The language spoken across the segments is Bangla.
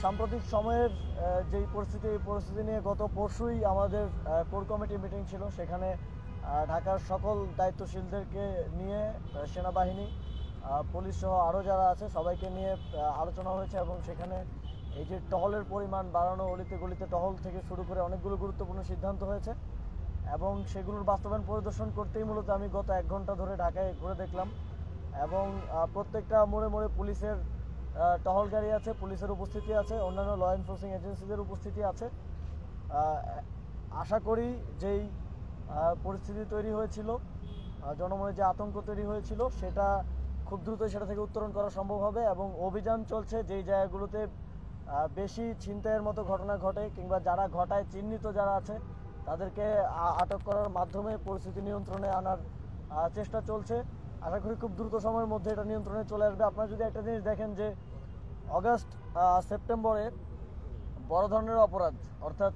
সাম্প্রতিক সময়ের যেই পরিস্থিতি, এই পরিস্থিতি নিয়ে গত পরশুই আমাদের কোর কমিটি মিটিং ছিল। সেখানে ঢাকার সকল দায়িত্বশীলদেরকে নিয়ে সেনাবাহিনী, পুলিশ সহ আরও যারা আছে সবাইকে নিয়ে আলোচনা হয়েছে এবং সেখানে এই যে টহলের পরিমাণ বাড়ানো, অলিতে গলিতে টহল থেকে শুরু করে অনেকগুলো গুরুত্বপূর্ণ সিদ্ধান্ত হয়েছে এবং সেগুলোর বাস্তবায়ন পরিদর্শন করতেই মূলত আমি গত 1 ঘন্টা ধরে ঢাকায় ঘুরে দেখলাম এবং প্রত্যেকটা মোড়ে মোড়ে পুলিশের টহল গাড়ি আছে, পুলিশের উপস্থিতি আছে, অন্যান্য ল এনফোর্সিং এজেন্সিদের উপস্থিতি আছে। আশা করি যেই পরিস্থিতি তৈরি হয়েছিল, জনমনে যে আতঙ্ক তৈরি হয়েছিল, সেটা খুব দ্রুতই সেটা থেকে উত্তরণ করা সম্ভব হবে এবং অভিযান চলছে যেই জায়গাগুলোতে বেশি ছিনতাইয়ের মতো ঘটনা ঘটে কিংবা যারা ঘটায় চিহ্নিত যারা আছে তাদেরকে আটক করার মাধ্যমে পরিস্থিতি নিয়ন্ত্রণে আনার চেষ্টা চলছে। আশা করি খুব দ্রুত সময়ের মধ্যে এটা নিয়ন্ত্রণে চলে আসবে। আপনারা যদি একটা জিনিস দেখেন যে অগাস্ট সেপ্টেম্বরে বড় ধরনের অপরাধ, অর্থাৎ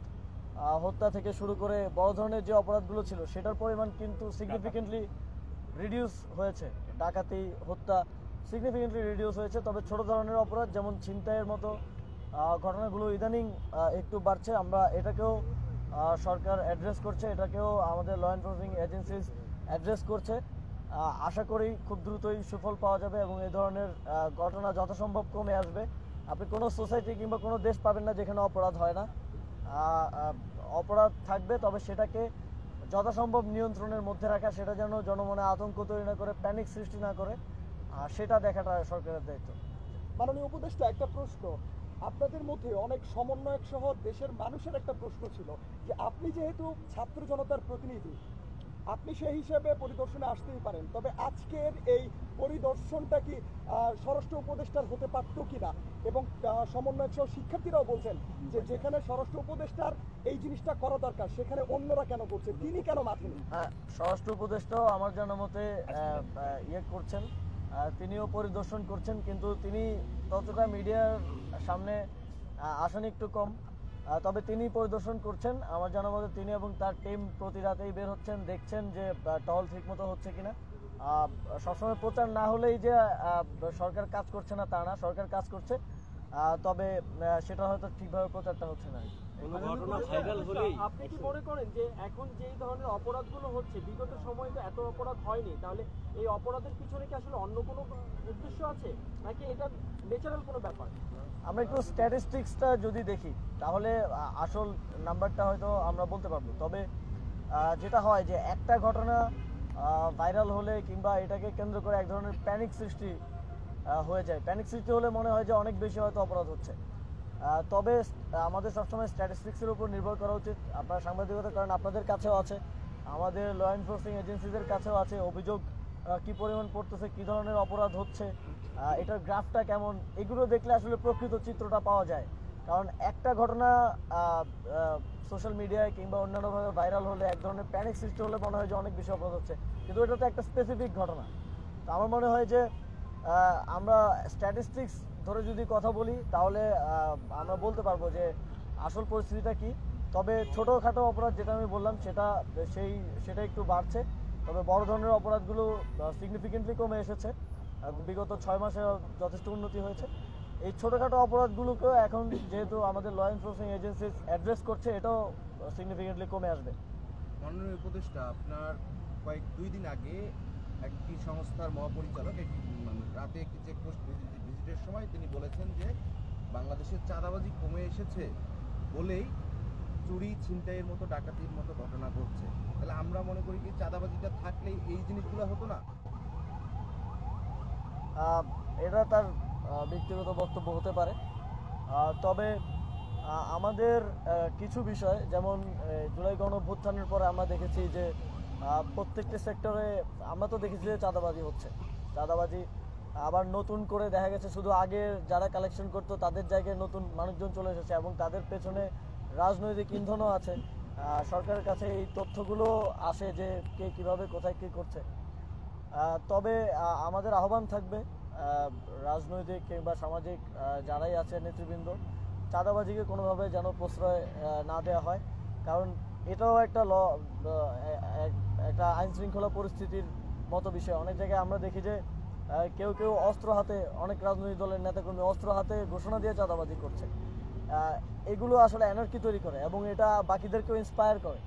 হত্যা থেকে শুরু করে বড় ধরনের যে অপরাধগুলো ছিল সেটার পরিমাণ কিন্তু সিগনিফিকেন্টলি রিডিউস হয়েছে। ডাকাতি, হত্যা সিগনিফিকেন্টলি রিডিউস হয়েছে। তবে ছোট ধরনের অপরাধ যেমন ছিনতাইয়ের মতো ঘটনাগুলো ইদানিং একটু বাড়ছে। আমরা এটাকেও সরকার অ্যাড্রেস করছে, এটাকেও আমাদের ল এনফোর্সিং এজেন্সিস অ্যাড্রেস করছে। আশা করি খুব দ্রুতই সুফল পাওয়া যাবে এবং এই ধরনের ঘটনা যথাসম্ভব কমে আসবে। আপনি কোনো সোসাইটি কিংবা কোনো দেশ পাবেন না যেখানে অপরাধ হয় না। অপরাধ থাকবে, তবে সেটাকে যথাসম্ভব নিয়ন্ত্রণের মধ্যে রাখা, সেটা যেন জনমনে আতঙ্ক তৈরি না করে, প্যানিক সৃষ্টি না করে, সেটা দেখাটা সরকারের দায়িত্ব। মাননীয় উপদেষ্টা, একটা প্রশ্ন। আপনাদের মধ্যে অনেক সমন্বয়ক সহ দেশের মানুষের একটা প্রশ্ন ছিল যে আপনি যেহেতু ছাত্র জনতার প্রতিনিধি, আপনি সেই হিসেবে পরিদর্শনে আসতেই পারেন, তবে আজকের এই পরিদর্শনটা কি স্বরাষ্ট্র উপদেষ্টার হতে পারত কিনা? এবং সমন্বয়ক সহ শিক্ষার্থীরাও বলছেন যে যেখানে স্বরাষ্ট্র উপদেষ্টার এই জিনিসটা করা দরকার সেখানে অন্যরা কেন করছে, তিনি কেন মাঠে নেই? স্বরাষ্ট্র উপদেষ্টাও আমার জানা মতে করছেন, তিনিও পরিদর্শন করছেন, কিন্তু তিনি ততটা মিডিয়ার সামনে আসেন একটু কম। তবে তিনি পরিদর্শন করছেন আমার জানা মতে। তিনি এবং তার টিম প্রতি রাতেই বের হচ্ছেন, দেখছেন যে টহল ঠিকমতো হচ্ছে কিনা। সবসময় প্রচার না হলেই যে সরকার কাজ করছে না তা না, সরকার কাজ করছে, তবে সেটা হয়তো ঠিকভাবে প্রচারটা হচ্ছে না। আপনি কি মনে করেন যে এখন যেই ধরনের অপরাধগুলো হচ্ছে, বিগত সময়ে তো এত অপরাধ হয়নি, তাহলে এই অপরাধের পিছনে কি আসলে অন্য কোনো উদ্দেশ্য আছে নাকি এটা ন্যাচারাল কোনো ব্যাপার? আমরা একটু স্ট্যাটিস্টিক্সটা যদি দেখি তাহলে আসল নাম্বারটা হয়তো আমরা বলতে পারবো। তবে যেটা হয় যে একটা ঘটনা ভাইরাল হলে কিংবা এটাকে কেন্দ্র করে এক ধরনের প্যানিক সৃষ্টি হয়ে যায়। প্যানিক সৃষ্টি হলে মনে হয় যে অনেক বেশি হয়তো অপরাধ হচ্ছে। তবে আমাদের সবসময় স্ট্যাটিস্টিক্সের উপর নির্ভর করা উচিত। আপনারা সাংবাদিকতা করেন, আপনাদের কাছেও আছে, আমাদের ল এনফোর্সিং এজেন্সিদের কাছেও আছে অভিযোগ কী পরিমাণ পড়তেছে, কী ধরনের অপরাধ হচ্ছে, এটার গ্রাফটা কেমন, এগুলো দেখলে আসলে প্রকৃত চিত্রটা পাওয়া যায়। কারণ একটা ঘটনা সোশ্যাল মিডিয়ায় কিংবা অন্যান্যভাবে ভাইরাল হলে, এক ধরনের প্যানিক সৃষ্টি হলে মনে হয় যে অনেক বেশি অপরাধ হচ্ছে, কিন্তু এটা তো একটা স্পেসিফিক ঘটনা। তো আমার মনে হয় যে আমরা স্ট্যাটিস্টিক্স ধরে যদি কথা বলি তাহলে আমরা বলতে পারবো যে আসল পরিস্থিতিটা কি। তবে ছোটোখাটো অপরাধ যেটা আমি বললাম সেটা একটু বাড়ছে, তবে বড় ধরনের অপরাধগুলো সিগনিফিকেন্টলি কমে এসেছে। বিগত 6 মাসে যথেষ্ট উন্নতি হয়েছে। এই ছোটোখাটো অপরাধগুলোকেও এখন যেহেতু আমাদের ল এনফোর্সিং এজেন্সি অ্যাড্রেস করছে, এটাও সিগনিফিকেন্টলি কমে আসবে। মাননীয় উপদেষ্টা, আপনার 2 দিন আগে একটি সংস্থার মহাপরিচালক রাতে একটি চেকপোস্ট ভিজিটের সময় তিনি বলেছেন যে বাংলাদেশের চাঁদাবাজি কমে এসেছে বলেই চুরি, ছিনতাইয়ের মতো, ডাকাতির মতো ঘটনা ঘটছে। তাহলে আমরা মনে করি কি চাঁদাবাজিটা থাকলেই এই জিনিসগুলো হতো না? এটা তার ব্যক্তিগত বক্তব্য হতে পারে। তবে আমাদের কিছু বিষয়, যেমন জুলাই গণঅভ্যুত্থানের পরে আমরা দেখেছি যে প্রত্যেকটি সেক্টরে আমরা তো দেখেছি যে চাঁদাবাজি হচ্ছে। চাঁদাবাজি আবার নতুন করে দেখা গেছে শুধু আগে যারা কালেকশন করতো তাদের জায়গায় নতুন মানুষজন চলে এসেছে এবং তাদের পেছনে রাজনৈতিক ইন্ধনও আছে। সরকারের কাছে এই তথ্যগুলো আসে যে কে কীভাবে কোথায় কী করছে। তবে আমাদের আহ্বান থাকবে রাজনৈতিক কিংবা সামাজিক যারাই আছে নেতৃবৃন্দ, চাঁদাবাজিকে কোনোভাবে যেন প্রশ্রয় না দেওয়া হয়। কারণ এটাও একটা একটা আইনশৃঙ্খলা পরিস্থিতির মতো বিষয়। অনেক জায়গায় আমরা দেখি যে কেউ কেউ অস্ত্র হাতে, অনেক রাজনৈতিক দলের নেতাকর্মী অস্ত্র হাতে ঘোষণা দিয়ে চাঁদাবাজি করছে। এগুলো আসলে অ্যানার্কি তৈরি করে এবং এটা বাকিদেরকেও ইন্সপায়ার করে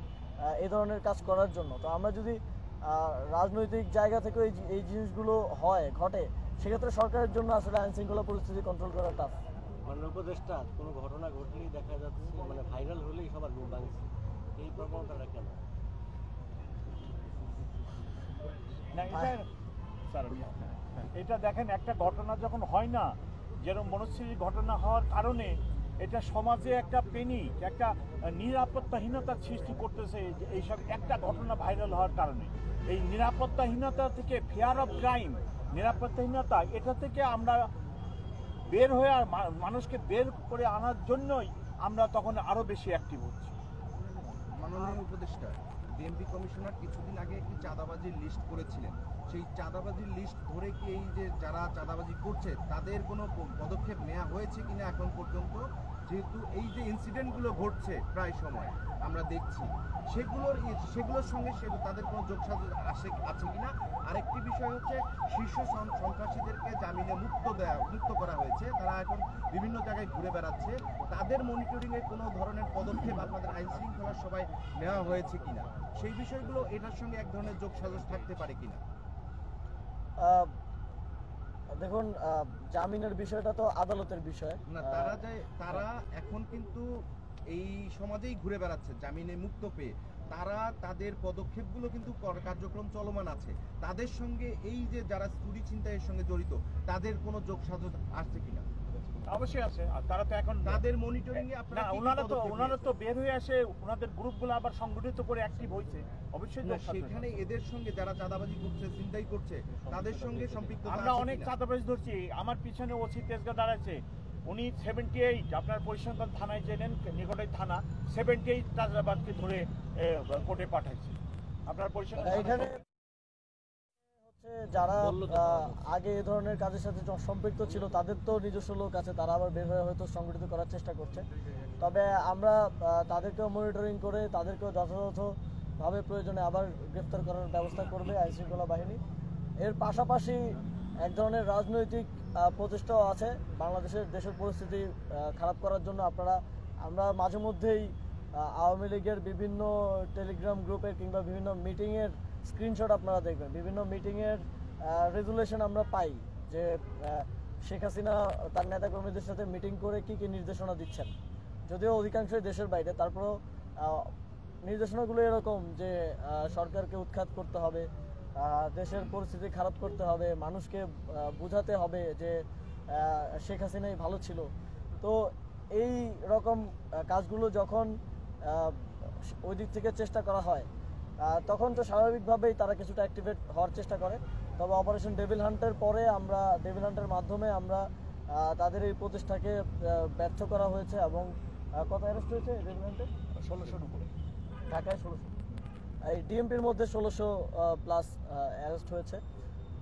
এই ধরনের কাজ করার জন্য। তো আমরা যদি রাজনৈতিক জায়গা থেকে এই জিনিসগুলো ঘটে, সেক্ষেত্রে সরকারের জন্য আসলে আইন শৃঙ্খলা পরিস্থিতি কন্ট্রোল করা টাফ। মাননীয় উপদেষ্টা, কোনো ঘটনা ঘটলেই দেখা যাচ্ছে মানে ভাইরাল হলেই সবার ঘুম ভাঙছে, এই প্রবণতাটা কেন? না, এটা দেখেন, একটা ঘটনা যখন হয় না, যেরকম মনস্বিনী ঘটনা হওয়ার কারণে এটা সমাজে একটা প্যানিক, একটা নিরাপত্তাহীনতার সৃষ্টি করতেছে। এইসব একটা ঘটনা ভাইরাল হওয়ার কারণে এই নিরাপত্তাহীনতা থেকে, ফিয়ার অফ ক্রাইম, নিরাপত্তাহীনতা, এটা থেকে আমরা বের হয়ে আর মানুষকে বের করে আনার জন্যই আমরা তখন আরো বেশি অ্যাক্টিভ হচ্ছি। মাননীয় উপদেষ্টা, ডিএমপি কমিশনার কিছুদিন আগে একটি চাঁদাবাজির লিস্ট করেছিলেন। সেই চাঁদাবাজির লিস্ট ধরে কি এই যে যারা চাঁদাবাজি করছে তাদের কোনো পদক্ষেপ নেওয়া হয়েছে কিনা এখন পর্যন্ত? যেহেতু এই যে ইনসিডেন্টগুলো ঘটছে প্রায় সময় আমরা দেখছি, সেগুলোর সঙ্গে তাদের কোনো যোগসাজশ আছে কিনা? আরেকটি বিষয় হচ্ছে, শীর্ষ সন্ত্রাসীদেরকে জামিনে মুক্ত করা হয়েছে, তারা এখন বিভিন্ন জায়গায় ঘুরে বেড়াচ্ছে। তাদের মনিটরিংয়ে কোনো ধরনের পদক্ষেপ আপনাদের আইন শৃঙ্খলার সবাই নেওয়া হয়েছে কিনা? সেই বিষয়গুলো এটার সঙ্গে এক ধরনের যোগসাজশ থাকতে পারে কিনা? দেখুন, জামিনের বিষয়টা তো আদালতের বিষয় না, তারা এখন কিন্তু এই সমাজেই ঘুরে বেড়াচ্ছে জামিনে মুক্ত পেয়ে। তাদের পদক্ষেপগুলো কিন্তু কার্যক্রম চলমান আছে। তাদের সঙ্গে এই যে যারা চুরি ছিনতাইয়ের সঙ্গে জড়িত, তাদের কোনো যোগসাজশ আসছে কিনা? অবশ্যই আছে। আর তারা তো এখন তাদের মনিটরিং এ আপনারা ওনারা তো বের হয়ে আসে, ওনাদের গ্রুপগুলো আবার সংগঠিত করে অ্যাক্টিভ হয়েছে। অবশ্যই সেখানে এদের সঙ্গে যারা চাঁদাবাজি করছে, ছিনতাই করছে, তাদের সঙ্গে সম্পৃক্ত আমরা অনেক চাঁদাবাজ ধরছি। আমার পিছনে ওসি তেজগা দাঁড়াচ্ছে, উনি 78, আপনার পরিসংখ্যান থানায় জেনেন, নিকটেই থানা, 78 চাঁদাবাজকে ধরে কোর্টে পাঠাইছে। আপনার পরিসংখ্যান এখানে যারা আগে এই ধরনের কাজের সাথে সম্পৃক্ত ছিল তাদের তো নিজস্ব লোক আছে, তারা আবার বের হয়ে হয়তো সংগঠিত করার চেষ্টা করছে। তবে আমরা তাদেরকেও মনিটরিং করে তাদেরকেও যথাযথভাবে প্রয়োজনে আবার গ্রেফতার করার ব্যবস্থা করবে আইন শৃঙ্খলা বাহিনী। এর পাশাপাশি এক ধরনের রাজনৈতিক প্রচেষ্টাও আছে দেশের পরিস্থিতি খারাপ করার জন্য। আমরা মাঝে মধ্যেই আওয়ামী লীগের বিভিন্ন টেলিগ্রাম গ্রুপের কিংবা বিভিন্ন মিটিংয়ের স্ক্রিনশট আপনারা দেখবেন, বিভিন্ন মিটিংয়ের রেজুলেশন আমরা পাই যে শেখ হাসিনা তার নেতাকর্মীদের সাথে মিটিং করে কি কি নির্দেশনা দিচ্ছেন। যদিও অধিকাংশই দেশের বাইরে, তারপরেও নির্দেশনাগুলো এরকম যে সরকারকে উৎখাত করতে হবে, দেশের পরিস্থিতি খারাপ করতে হবে, মানুষকে বোঝাতে হবে যে শেখ হাসিনাই ভালো ছিল। তো এই রকম কাজগুলো যখন ওই দিক থেকে চেষ্টা করা হয়, তখন তো স্বাভাবিকভাবেই তারা কিছুটা অ্যাক্টিভেট হওয়ার চেষ্টা করে। তবে অপারেশন ডেভিল হান্টের পরে ডেভিল হান্টের মাধ্যমে আমরা তাদের এই প্রচেষ্টাকে ব্যর্থ করা হয়েছে। এবং কত অ্যারেস্ট হয়েছে ডেভিল হান্টে? 1600-র উপরে। ঢাকায় 1600, এই ডিএমপির মধ্যে 1600 প্লাস অ্যারেস্ট হয়েছে।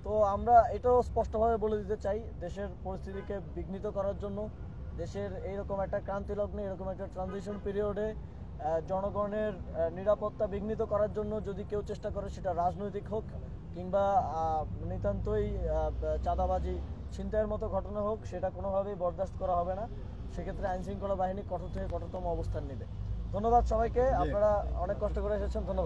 তো আমরা এটাও স্পষ্টভাবে বলে দিতে চাই, দেশের পরিস্থিতিকে বিঘ্নিত করার জন্য, দেশের এইরকম একটা ক্রান্তি লগ্নে, এরকম একটা ট্রানজিশন পিরিয়ডে জনগণের নিরাপত্তা বিঘ্নিত করার জন্য যদি কেউ চেষ্টা করে, সেটা রাজনৈতিক হোক কিংবা নিতান্তই চাঁদাবাজি ছিনতাইয়ের মতো ঘটনা হোক, সেটা কোনোভাবেই বরদাস্ত করা হবে না। সেক্ষেত্রে আইন শৃঙ্খলা বাহিনী কঠোর থেকে কঠোরতম অবস্থান নেবে। ধন্যবাদ সবাইকে, আপনারা অনেক কষ্ট করে এসেছেন, ধন্যবাদ।